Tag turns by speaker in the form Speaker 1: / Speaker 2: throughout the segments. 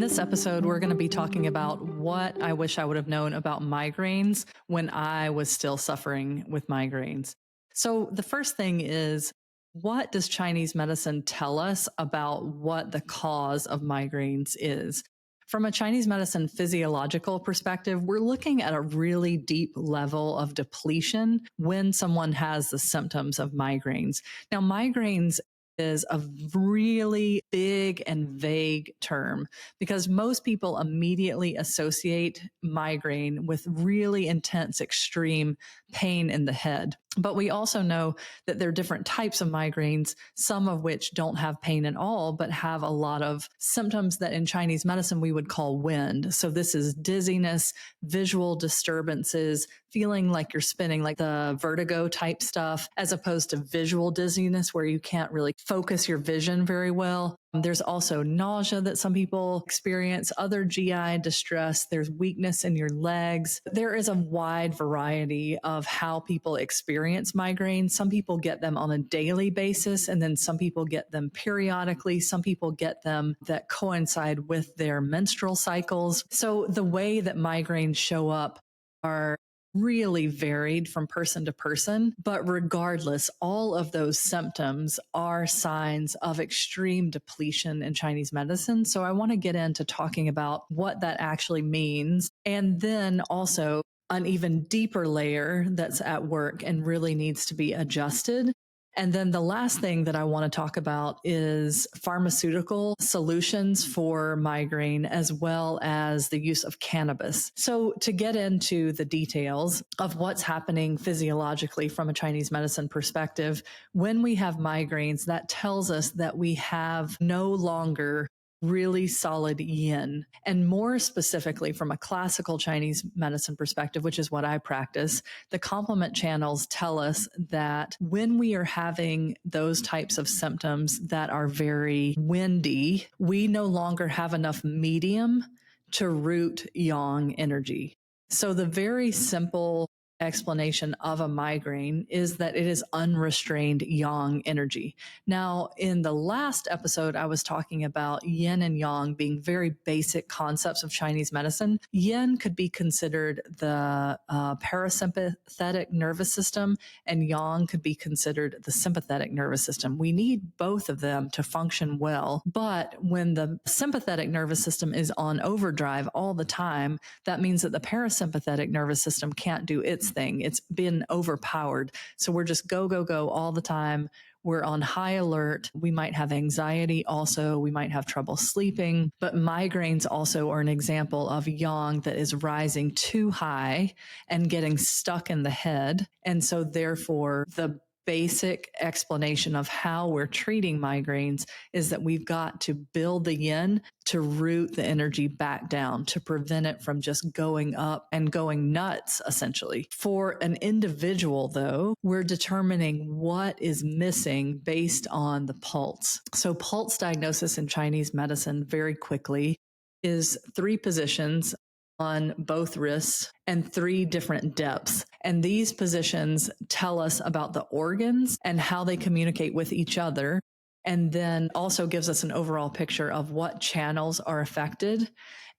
Speaker 1: this episode, we're going to be talking about what I wish I would have known about migraines when I was still suffering with migraines. So, the first thing is, what does Chinese medicine tell us about what the cause of migraines is? From a Chinese medicine physiological perspective, we're looking at a really deep level of depletion when someone has the symptoms of migraines. Now, migraines is a really big and vague term because most people immediately associate migraine with really intense, extreme pain in the head. But we also know that there are different types of migraines, some of which don't have pain at all, but have a lot of symptoms that in Chinese medicine we would call wind. So this is dizziness, visual disturbances, feeling like you're spinning, like the vertigo type stuff, as opposed to visual dizziness where you can't really focus your vision very well. There's also nausea that some people experience, other GI distress. There's weakness in your legs. There is a wide variety of how people experience migraines. Some people get them on a daily basis, and then some people get them periodically. Some people get them that coincide with their menstrual cycles. So the way that migraines show up are really varied from person to person. But regardless, all of those symptoms are signs of extreme depletion in Chinese medicine. So I want to get into talking about what that actually means. And then also an even deeper layer that's at work and really needs to be adjusted. And then the last thing that I want to talk about is pharmaceutical solutions for migraine, as well as the use of cannabis. So to get into the details of what's happening physiologically from a Chinese medicine perspective, when we have migraines, that tells us that we have no longer really solid yin. And more specifically, from a classical Chinese medicine perspective, which is what I practice, the complement channels tell us that when we are having those types of symptoms that are very windy, we no longer have enough medium to root yang energy. So the very simple explanation of a migraine is that it is unrestrained yang energy. Now, in the last episode, I was talking about yin and yang being very basic concepts of Chinese medicine. Yin could be considered the parasympathetic nervous system, and yang could be considered the sympathetic nervous system. We need both of them to function well. But when the sympathetic nervous system is on overdrive all the time, that means that the parasympathetic nervous system can't do its thing. It's been overpowered. So we're just go, go, go all the time. We're on high alert. We might have anxiety also. We might have trouble sleeping. But migraines also are an example of yang that is rising too high and getting stuck in the head. And so therefore, the basic explanation of how we're treating migraines is that we've got to build the yin to root the energy back down, to prevent it from just going up and going nuts, essentially. For an individual, though, we're determining what is missing based on the pulse. So pulse diagnosis in Chinese medicine, very quickly, is 3 positions on both wrists and 3 different depths. And these positions tell us about the organs and how they communicate with each other, and then also gives us an overall picture of what channels are affected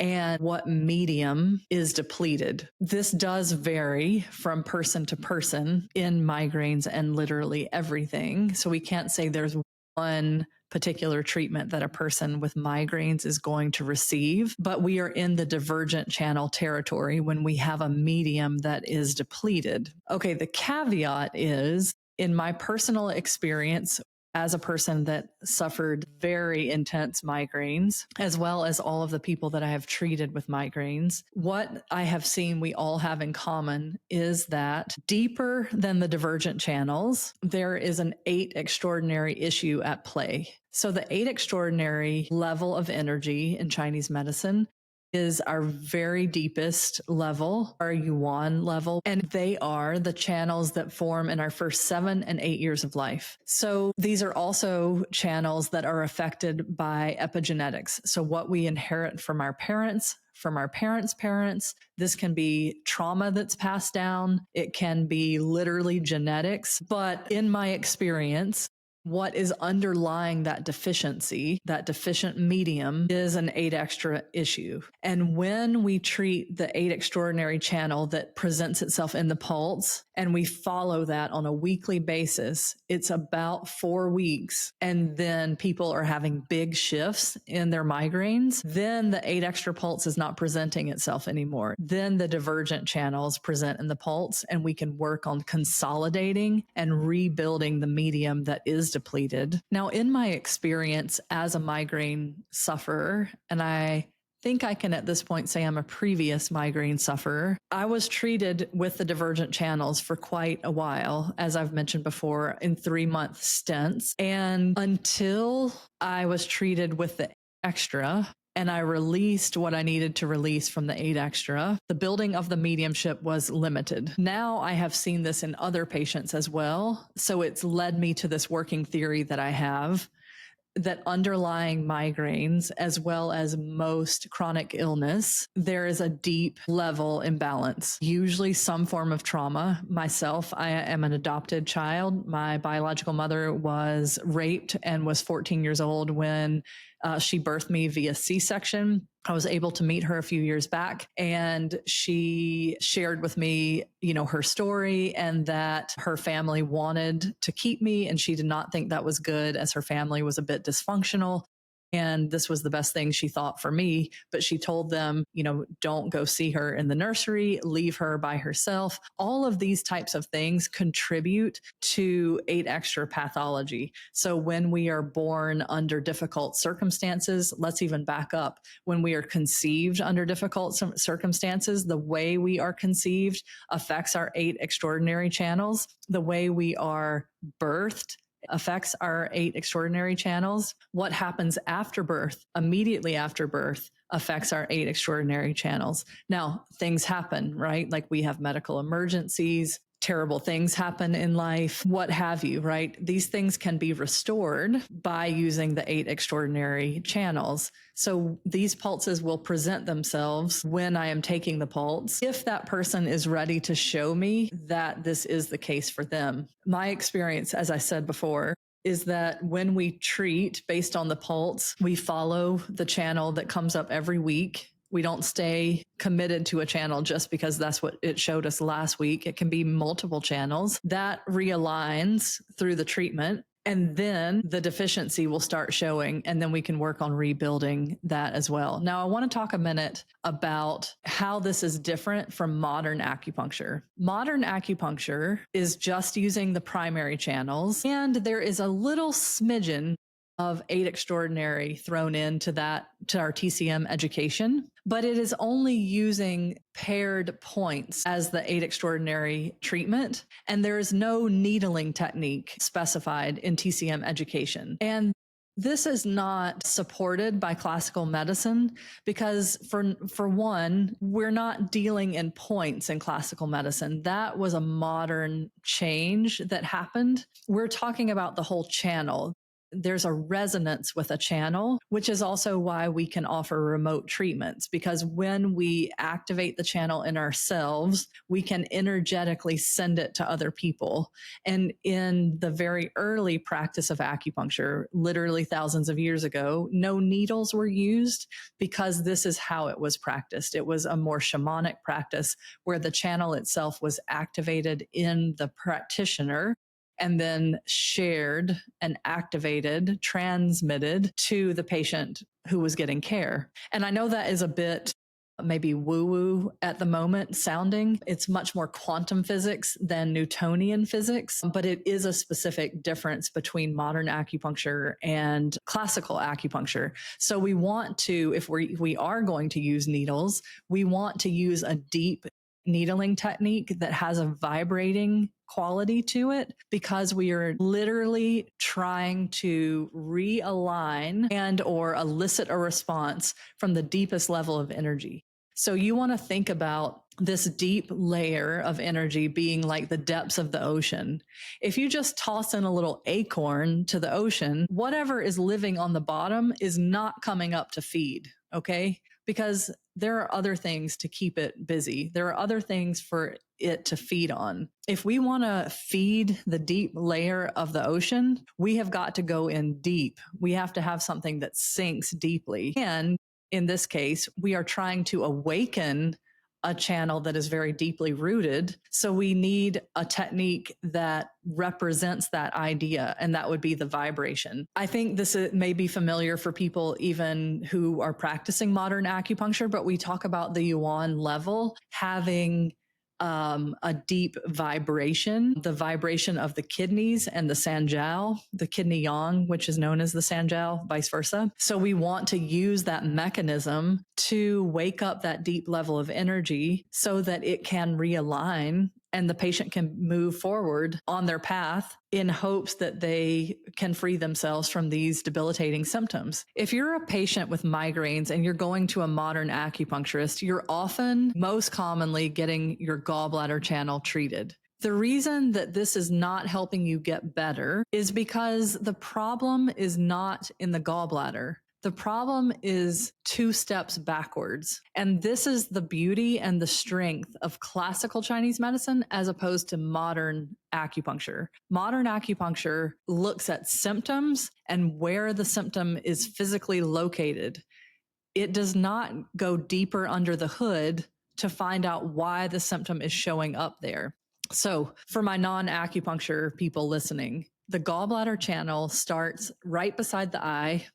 Speaker 1: and what medium is depleted. This does vary from person to person in migraines and literally everything. So we can't say there's one particular treatment that a person with migraines is going to receive, but we are in the divergent channel territory when we have a medium that is depleted. Okay, the caveat is, in my personal experience, as a person that suffered very intense migraines, as well as all of the people that I have treated with migraines, what I have seen we all have in common is that deeper than the divergent channels, there is an 8 extraordinary issue at play. So the 8 extraordinary level of energy in Chinese medicine is our very deepest level, our yuan level, and they are the channels that form in our first 7 and 8 years of life. So these are also channels that are affected by epigenetics. So what we inherit from our parents, from our parents' parents. This can be trauma that's passed down. It can be literally genetics. But in my experience, what is underlying that deficiency, that deficient medium, is an 8 extra issue. And when we treat the 8 extraordinary channel that presents itself in the pulse and we follow that on a weekly basis, it's about 4 weeks. And then people are having big shifts in their migraines. Then the 8 extra pulse is not presenting itself anymore. Then the divergent channels present in the pulse, and we can work on consolidating and rebuilding the medium that is depleted. Now, in my experience as a migraine sufferer, and I think I can at this point say I'm a previous migraine sufferer, I was treated with the divergent channels for quite a while, as I've mentioned before, in 3-month stints. And until I was treated with the extra, and I released what I needed to release from the 8 extra, the building of the mediumship was limited. Now I have seen this in other patients as well. So it's led me to this working theory that I have, that underlying migraines, as well as most chronic illness, there is a deep level imbalance, usually some form of trauma. Myself, I am an adopted child. My biological mother was raped and was 14 years old when she birthed me via C-section. I was able to meet her a few years back, and she shared with me, her story, and that her family wanted to keep me, and she did not think that was good, as her family was a bit dysfunctional. And this was the best thing she thought for me. But she told them, don't go see her in the nursery, leave her by herself. All of these types of things contribute to 8 extra pathology. So when we are born under difficult circumstances, let's even back up. When we are conceived under difficult circumstances, the way we are conceived affects our 8 extraordinary channels. The way we are birthed affects our 8 extraordinary channels. What happens after birth, immediately after birth, affects our 8 extraordinary channels. Now, things happen, right? Like we have medical emergencies, terrible things happen in life, what have you, right? These things can be restored by using the 8 extraordinary channels. So these pulses will present themselves when I am taking the pulse, if that person is ready to show me that this is the case for them. My experience, as I said before, is that when we treat based on the pulse, we follow the channel that comes up every week. We don't stay committed to a channel just because that's what it showed us last week. It can be multiple channels. That realigns through the treatment, and then the deficiency will start showing, and then we can work on rebuilding that as well. Now, I want to talk a minute about how this is different from modern acupuncture. Modern acupuncture is just using the primary channels, and there is a little smidgen of 8 extraordinary thrown into that, to our TCM education, but it is only using paired points as the 8 extraordinary treatment. And there is no needling technique specified in TCM education. And this is not supported by classical medicine because for one, we're not dealing in points in classical medicine. That was a modern change that happened. We're talking about the whole channel. There's a resonance with a channel, which is also why we can offer remote treatments, because when we activate the channel in ourselves, we can energetically send it to other people. And in the very early practice of acupuncture, literally thousands of years ago, no needles were used because this is how it was practiced. It was a more shamanic practice where the channel itself was activated in the practitioner and then shared and activated, transmitted to the patient who was getting care. And I know that is a bit maybe woo-woo at the moment sounding. It's much more quantum physics than Newtonian physics, but it is a specific difference between modern acupuncture and classical acupuncture. So we want to, if we are going to use needles, we want to use a deep needling technique that has a vibrating quality to it, because we are literally trying to realign and or elicit a response from the deepest level of energy. So you want to think about this deep layer of energy being like the depths of the ocean. If you just toss in a little acorn to the ocean, whatever is living on the bottom is not coming up to feed, okay? Because there are other things to keep it busy. There are other things for it to feed on. If we want to feed the deep layer of the ocean, we have got to go in deep. We have to have something that sinks deeply. And in this case, we are trying to awaken a channel that is very deeply rooted. So we need a technique that represents that idea, and that would be the vibration. I think this may be familiar for people even who are practicing modern acupuncture, but we talk about the yuan level having a deep vibration, the vibration of the kidneys and the sanjiao, the kidney yang, which is known as the sanjiao, vice versa. So we want to use that mechanism to wake up that deep level of energy so that it can realign and the patient can move forward on their path in hopes that they can free themselves from these debilitating symptoms. If you're a patient with migraines and you're going to a modern acupuncturist, you're often, most commonly, getting your gallbladder channel treated. The reason that this is not helping you get better is because the problem is not in the gallbladder. The problem is 2 steps backwards. And this is the beauty and the strength of classical Chinese medicine as opposed to modern acupuncture. Modern acupuncture looks at symptoms and where the symptom is physically located. It does not go deeper under the hood to find out why the symptom is showing up there. So for my non-acupuncture people listening, the gallbladder channel starts right beside the eye,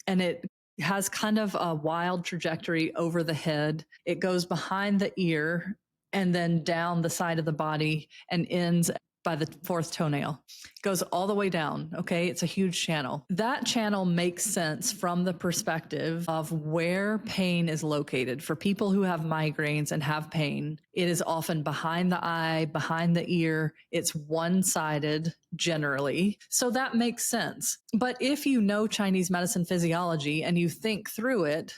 Speaker 1: and it has kind of a wild trajectory over the head. It goes behind the ear and then down the side of the body and ends by the 4th toenail. It goes all the way down. Okay. It's a huge channel. That channel makes sense from the perspective of where pain is located. For people who have migraines and have pain, it is often behind the eye, behind the ear. It's one-sided generally. So that makes sense. But if you know Chinese medicine physiology and you think through it,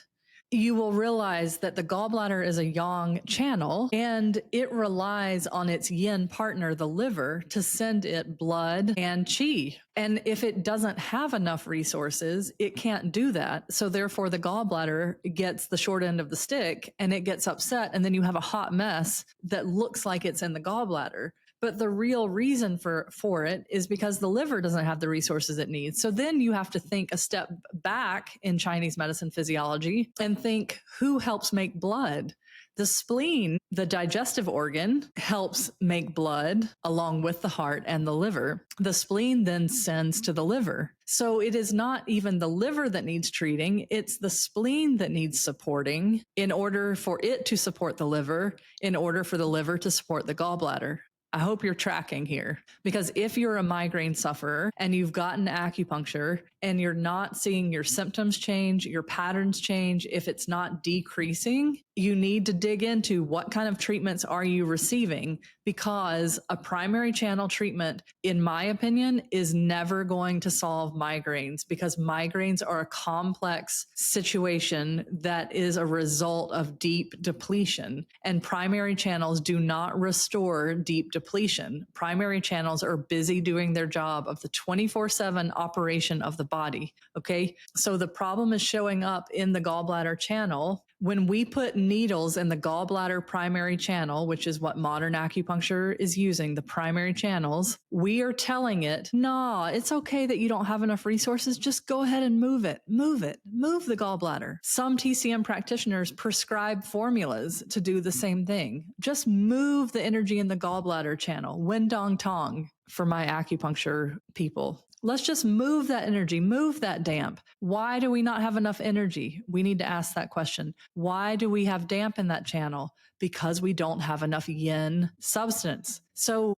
Speaker 1: you will realize that the gallbladder is a yang channel and it relies on its yin partner, the liver, to send it blood and qi. And if it doesn't have enough resources, it can't do that. So therefore the gallbladder gets the short end of the stick and it gets upset. And then you have a hot mess that looks like it's in the gallbladder. But the real reason for it is because the liver doesn't have the resources it needs. So then you have to think a step back in Chinese medicine physiology and think, who helps make blood? The spleen, the digestive organ, helps make blood along with the heart and the liver. The spleen then sends to the liver. So it is not even the liver that needs treating, it's the spleen that needs supporting in order for it to support the liver, in order for the liver to support the gallbladder. I hope you're tracking here, because if you're a migraine sufferer and you've gotten acupuncture and you're not seeing your symptoms change, your patterns change, if it's not decreasing, you need to dig into what kind of treatments are you receiving, because a primary channel treatment, in my opinion, is never going to solve migraines, because migraines are a complex situation that is a result of deep depletion, and primary channels do not restore deep depletion. Primary channels are busy doing their job of the 24/7 operation of the body. Okay. So the problem is showing up in the gallbladder channel. When we put needles in the gallbladder primary channel, which is what modern acupuncture is using, the primary channels, we are telling it, no, it's okay that you don't have enough resources. Just go ahead and move it, move the gallbladder. Some TCM practitioners prescribe formulas to do the same thing. Just move the energy in the gallbladder channel. Wen Dong Tong for my acupuncture people. Let's just move that energy, move that damp. Why do we not have enough energy? We need to ask that question. Why do we have damp in that channel? Because we don't have enough yin substance. So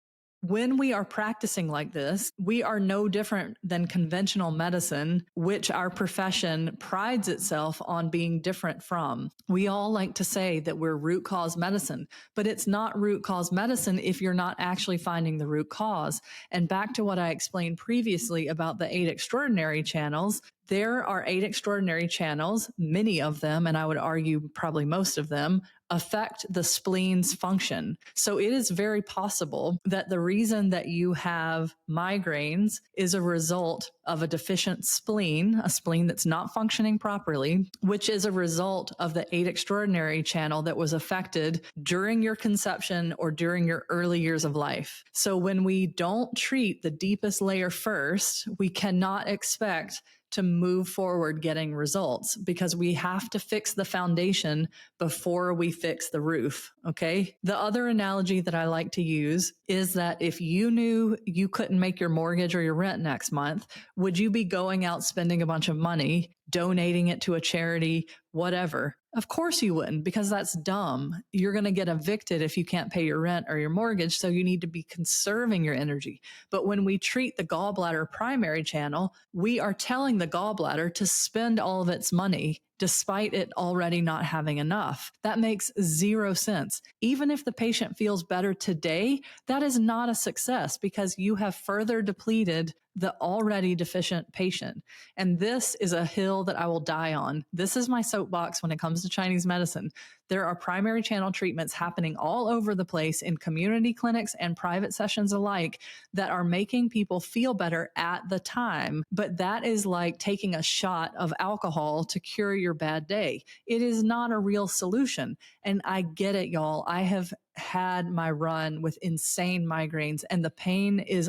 Speaker 1: when we are practicing like this, we are no different than conventional medicine, which our profession prides itself on being different from. We all like to say that we're root cause medicine, but it's not root cause medicine if you're not actually finding the root cause. And back to what I explained previously about the 8 extraordinary channels, there are 8 extraordinary channels, many of them, and I would argue probably most of them, affect the spleen's function. So it is very possible that the reason that you have migraines is a result of a deficient spleen, a spleen that's not functioning properly, which is a result of the 8 extraordinary channel that was affected during your conception or during your early years of life. So when we don't treat the deepest layer first, we cannot expect to move forward getting results, because we have to fix the foundation before we fix the roof. Okay. The other analogy that I like to use is that if you knew you couldn't make your mortgage or your rent next month, would you be going out spending a bunch of money, donating it to a charity, whatever? Of course you wouldn't, because that's dumb. You're going to get evicted if you can't pay your rent or your mortgage. So you need to be conserving your energy. But when we treat the gallbladder primary channel, we are telling the gallbladder to spend all of its money despite it already not having enough. That makes zero sense. Even if the patient feels better today, that is not a success, because you have further depleted the already deficient patient. And this is a hill that I will die on. This is my soapbox when it comes to Chinese medicine. There are primary channel treatments happening all over the place in community clinics and private sessions alike that are making people feel better at the time. But that is like taking a shot of alcohol to cure your bad day. It is not a real solution. And I get it, y'all. I have had my run with insane migraines, and the pain is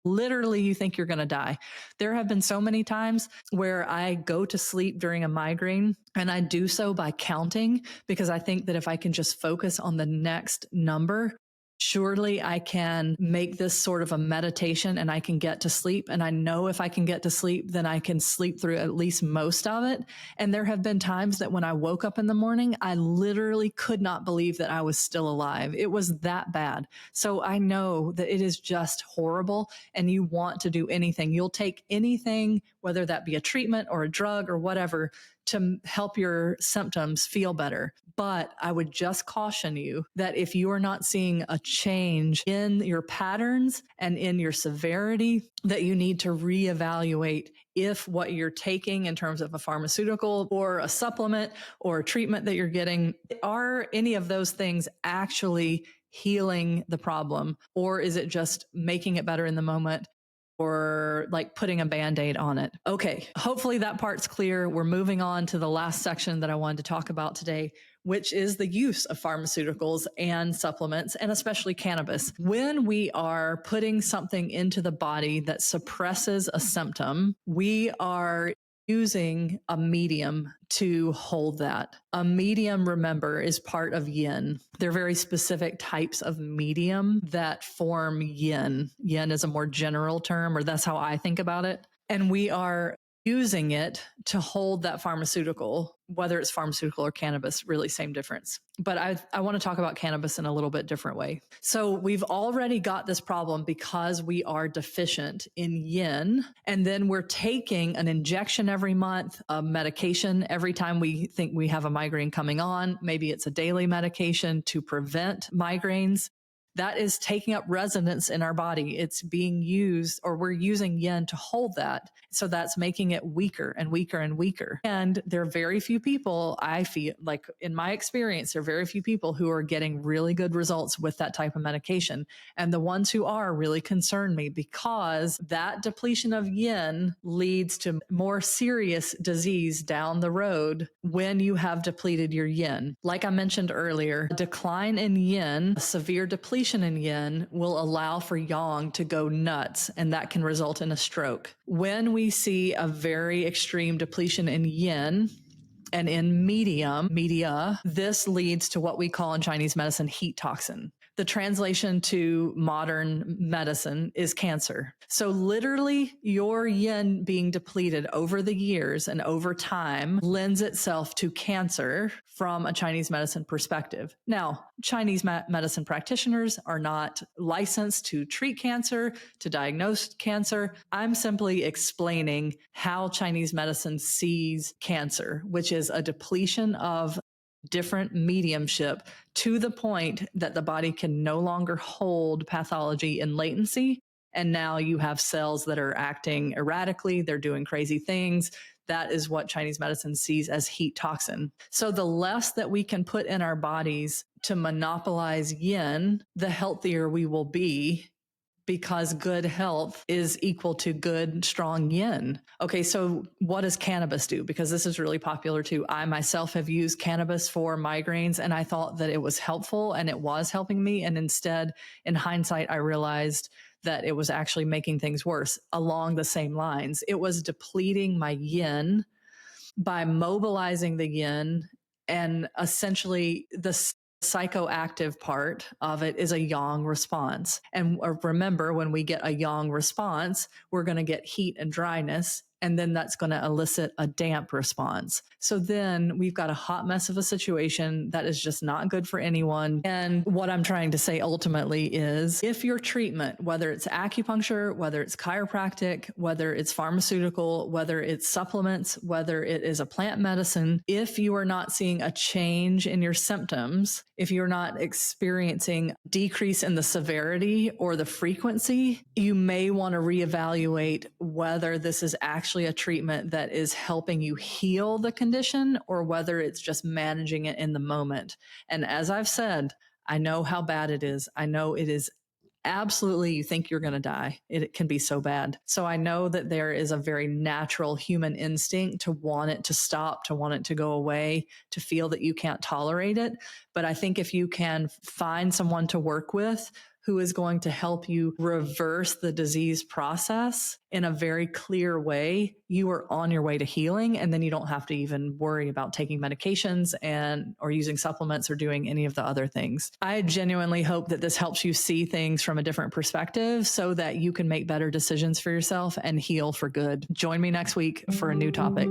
Speaker 1: literally, you think you're going to die. There have been so many times where I go to sleep during a migraine, and I do so by counting, because I think that if I can just focus on the next number, surely I can make this sort of a meditation and I can get to sleep. And I know if I can get to sleep, then I can sleep through at least most of it. And there have been times that when I woke up in the morning, I literally could not believe that I was still alive. It was that bad. So I know that it is just horrible, and you want to do anything. You'll take anything, whether that be a treatment or a drug or whatever, to help your symptoms feel better. But I would just caution you that if you are not seeing a change in your patterns and in your severity, that you need to reevaluate if what you're taking in terms of a pharmaceutical or a supplement or a treatment that you're getting, are any of those things actually healing the problem, or is it just making it better in the moment, or like putting a Band-Aid on it? Okay, hopefully that part's clear. We're moving on to the last section that I wanted to talk about today, which is the use of pharmaceuticals and supplements, and especially cannabis. When we are putting something into the body that suppresses a symptom, we are using a medium to hold that. A medium, remember, is part of yin. There are very specific types of medium that form yin. Yin is a more general term, or that's how I think about it. And we are using it to hold that pharmaceutical, whether it's pharmaceutical or cannabis, really same difference. But I want to talk about cannabis in a little bit different way. So we've already got this problem because we are deficient in yin, and then we're taking an injection every month, a medication every time we think we have a migraine coming on. Maybe it's a daily medication to prevent migraines. That is taking up residence in our body. It's being used, or we're using yin to hold that. So that's making it weaker and weaker and weaker. And there are very few people, I feel like in my experience, there are very few people who are getting really good results with that type of medication. And the ones who are really concern me, because that depletion of yin leads to more serious disease down the road when you have depleted your yin. Like I mentioned earlier, decline in yin, severe depletion in yin, will allow for yang to go nuts, and that can result in a stroke. When we see a very extreme depletion in yin and in media, this leads to what we call in Chinese medicine heat toxin. The translation to modern medicine is cancer. So literally, your yin being depleted over the years and over time lends itself to cancer from a Chinese medicine perspective. Now, Chinese medicine practitioners are not licensed to treat cancer, to diagnose cancer. I'm simply explaining how Chinese medicine sees cancer, which is a depletion of different mediumship to the point that the body can no longer hold pathology in latency. And now you have cells that are acting erratically. They're doing crazy things. that is what Chinese medicine sees as heat toxin. So the less that we can put in our bodies to monopolize yin, the healthier we will be, because good health is equal to good, strong yin. Okay, so what does cannabis do? Because this is really popular too. I myself have used cannabis for migraines, and I thought that it was helpful and it was helping me. And instead, in hindsight, I realized that it was actually making things worse along the same lines. It was depleting my yin by mobilizing the yin, and essentially the psychoactive part of it is a yang response. And remember, when we get a yang response, we're going to get heat and dryness, and then that's going to elicit a damp response. So then we've got a hot mess of a situation that is just not good for anyone. And what I'm trying to say ultimately is, if your treatment, whether it's acupuncture, whether it's chiropractic, whether it's pharmaceutical, whether it's supplements, whether it is a plant medicine, if you are not seeing a change in your symptoms, if you're not experiencing decrease in the severity or the frequency, you may want to reevaluate whether this is actually a treatment that is helping you heal the condition, or whether it's just managing it in the moment. And as I've said, I know how bad it is. I know it is absolutely, you think you're going to die. It can be so bad. So I know that there is a very natural human instinct to want it to stop, to want it to go away, to feel that you can't tolerate it. But I think if you can find someone to work with who is going to help you reverse the disease process in a very clear way, you are on your way to healing. And then you don't have to even worry about taking medications or using supplements or doing any of the other things. I genuinely hope that this helps you see things from a different perspective so that you can make better decisions for yourself and heal for good. Join me next week for a new topic.